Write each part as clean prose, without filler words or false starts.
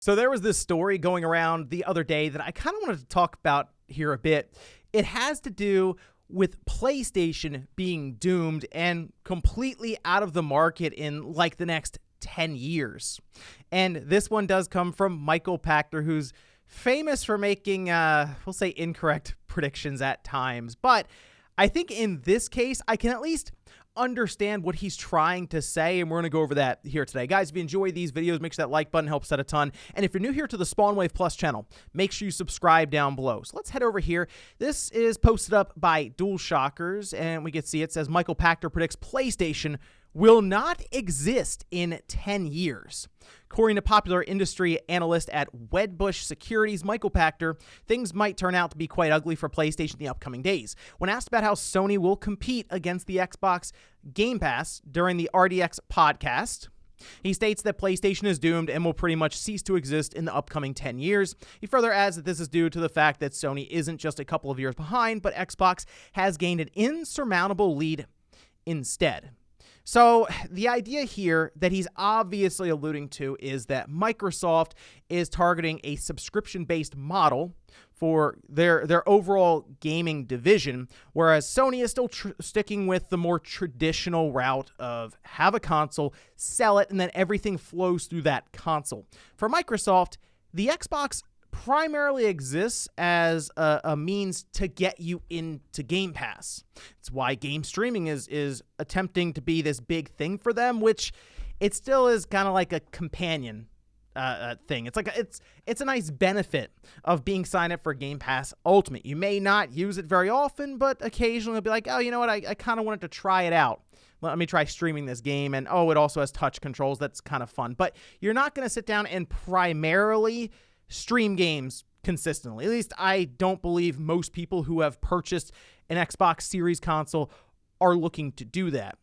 So there was this story going around the other day that I kind of wanted to talk about here a bit. It has to do with PlayStation being doomed and completely out of the market in like the next 10 years. And this one does come from Michael Pachter, who's famous for making, we'll say, incorrect predictions at times. But I think in this case, I can at least understand what he's trying to say, and we're going to go over that here today. Guys, if you enjoy these videos, make sure that like button helps out a ton. And if you're new here to the Spawnwave Plus channel, make sure you subscribe down below. So let's head over here. This is posted up by DualShockers, and we can see it says Michael Pachter predicts PlayStation will not exist in 10 years. According to popular industry analyst at Wedbush Securities, Michael Pachter, things might turn out to be quite ugly for PlayStation in the upcoming days. When asked about how Sony will compete against the Xbox Game Pass during the RDX podcast, he states that PlayStation is doomed and will pretty much cease to exist in the upcoming 10 years. He further adds that this is due to the fact that Sony isn't just a couple of years behind, but Xbox has gained an insurmountable lead instead. So the idea here that he's obviously alluding to is that Microsoft is targeting a subscription-based model for their overall gaming division, whereas Sony is still sticking with the more traditional route of have a console, sell it, and then everything flows through that console. For Microsoft, the Xbox primarily exists as a means to get you into Game Pass. It's why game streaming is attempting to be this big thing for them, which it still is kind of like a companion thing. It's like it's a nice benefit of being signed up for Game Pass Ultimate. You may not use it very often, but occasionally you'll be like, oh, you know what, I kind of wanted to try it out. Let me try streaming this game, and oh, it also has touch controls. That's kind of fun. But you're not going to sit down and primarily stream games consistently. At least I don't believe most people who have purchased an Xbox Series console are looking to do that.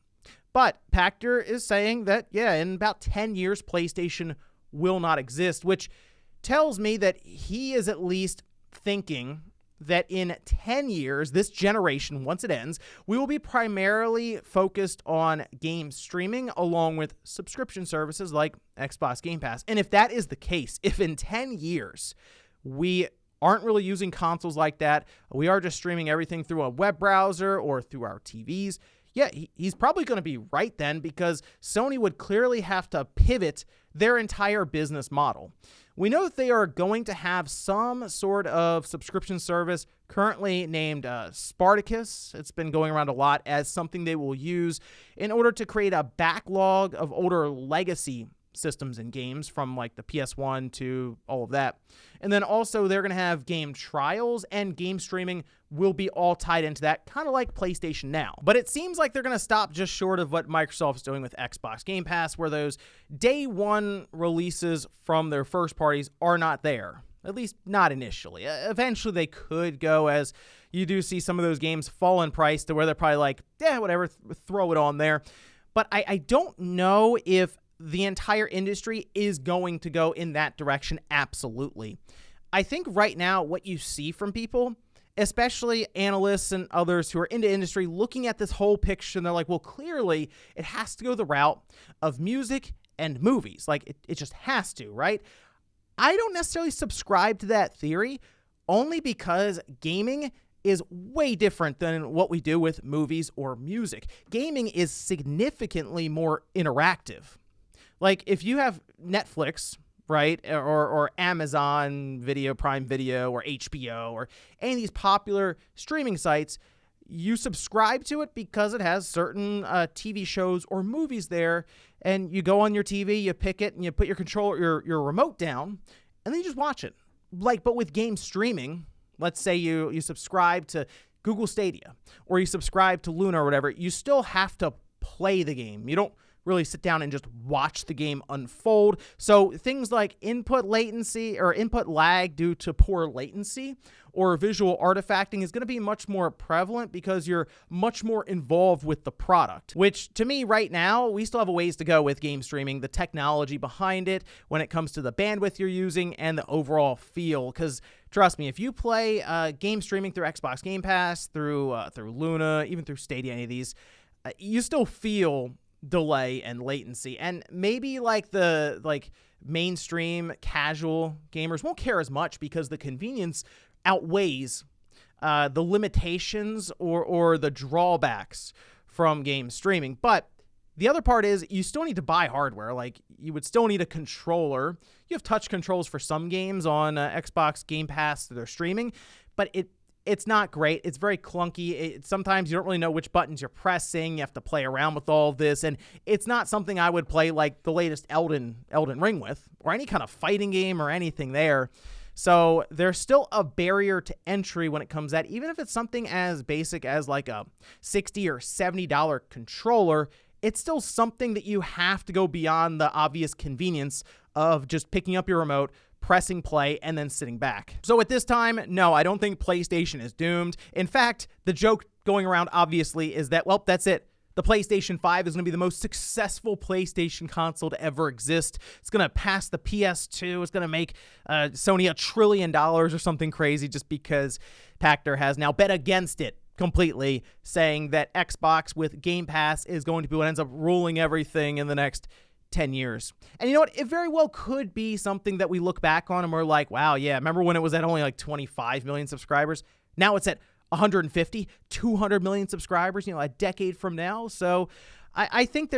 But Pachter is saying that, yeah, in about 10 years, PlayStation will not exist, which tells me that he is at least thinking that in 10 years, this generation, once it ends, we will be primarily focused on game streaming along with subscription services like Xbox Game Pass. And if that is the case, if in 10 years we aren't really using consoles like that, we are just streaming everything through a web browser or through our TVs, yeah, he's probably going to be right then, because Sony would clearly have to pivot their entire business model. We know that they are going to have some sort of subscription service currently named Spartacus. It's been going around a lot as something they will use in order to create a backlog of older legacy systems and games from like the PS1 to all of that. And then also they're going to have game trials, and game streaming will be all tied into that, kind of like PlayStation now. But it seems like they're going to stop just short of what Microsoft is doing with Xbox Game Pass, where those day one releases from their first parties are not there. At least not initially. Eventually they could go, as you do see some of those games fall in price to where they're probably like, yeah, whatever, throw it on there. But I don't know if the entire industry is going to go in that direction. Absolutely. I think right now what you see from people, especially analysts and others who are into industry, looking at this whole picture, and they're like, well, clearly it has to go the route of music and movies. Like it just has to, right? I don't necessarily subscribe to that theory, only because gaming is way different than what we do with movies or music. Gaming is significantly more interactive. Like if you have Netflix, right, or Amazon Video, Prime Video, or HBO, or any of these popular streaming sites, you subscribe to it because it has certain TV shows or movies there, and you go on your TV, you pick it, and you put your controller, your remote down, and then you just watch it. Like, but with game streaming, let's say you subscribe to Google Stadia, or you subscribe to Luna or whatever, you still have to play the game. You don't really sit down and just watch the game unfold. So things like input latency or input lag due to poor latency or visual artifacting is going to be much more prevalent because you're much more involved with the product, which to me right now, we still have a ways to go with game streaming, the technology behind it when it comes to the bandwidth you're using and the overall feel. Because trust me, if you play game streaming through Xbox Game Pass, through Luna, even through Stadia, any of these, you still feel delay and latency. And maybe like the mainstream casual gamers won't care as much because the convenience outweighs the limitations or the drawbacks from game streaming. But the other part is you still need to buy hardware. Like, you would still need a controller. You have touch controls for some games on Xbox Game Pass that they're streaming, but it's not great. It's very clunky. Sometimes you don't really know which buttons you're pressing. You have to play around with all of this, and it's not something I would play like the latest Elden Ring with, or any kind of fighting game or anything there. So there's still a barrier to entry when it comes to that. Even if it's something as basic as like a $60 or $70 controller, it's still something that you have to go beyond the obvious convenience of just picking up your remote, pressing play, and then sitting back. So at this time, no, I don't think PlayStation is doomed. In fact, the joke going around obviously is that, well, that's it. The PlayStation 5 is going to be the most successful PlayStation console to ever exist. It's going to pass the PS2. It's going to make Sony $1 trillion or something crazy, just because Pachter has now bet against it completely, saying that Xbox with Game Pass is going to be what ends up ruling everything in the next 10 years. And you know what? It very well could be something that we look back on and we're like, wow, yeah, remember when it was at only like 25 million subscribers? Now it's at 150, 200 million subscribers, you know, a decade from now. So I think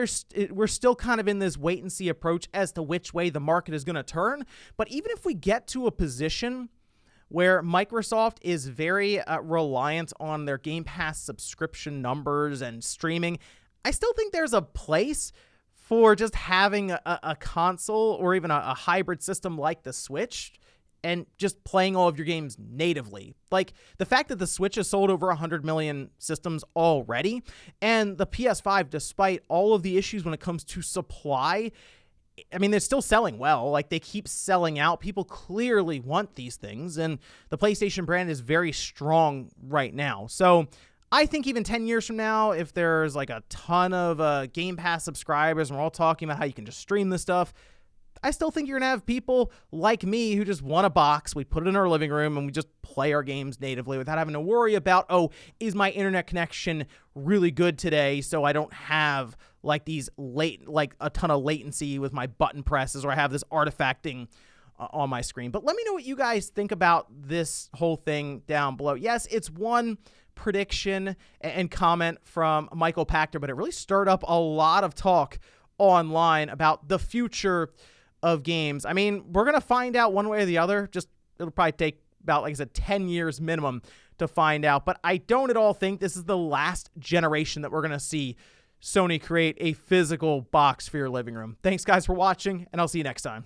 we're still kind of in this wait and see approach as to which way the market is going to turn. But even if we get to a position where Microsoft is very reliant on their Game Pass subscription numbers and streaming, I still think there's a place for just having a console or even a hybrid system like the Switch and just playing all of your games natively. Like, the fact that the Switch has sold over 100 million systems already, and the PS5, despite all of the issues when it comes to supply, I mean, they're still selling well. Like, they keep selling out. People clearly want these things, and the PlayStation brand is very strong right now. So I think even 10 years from now, if there's like a ton of Game Pass subscribers and we're all talking about how you can just stream this stuff, I still think you're going to have people like me who just want a box. We put it in our living room and we just play our games natively without having to worry about, oh, is my internet connection really good today so I don't have like a ton of latency with my button presses, or I have this artifacting on my screen. But let me know what you guys think about this whole thing down below. Yes, it's one prediction and comment from Michael Pachter, but it really stirred up a lot of talk online about the future of games. I mean, we're going to find out one way or the other. It'll probably take about, like I said, 10 years minimum to find out. But I don't at all think this is the last generation that we're going to see Sony create a physical box for your living room. Thanks, guys, for watching, and I'll see you next time.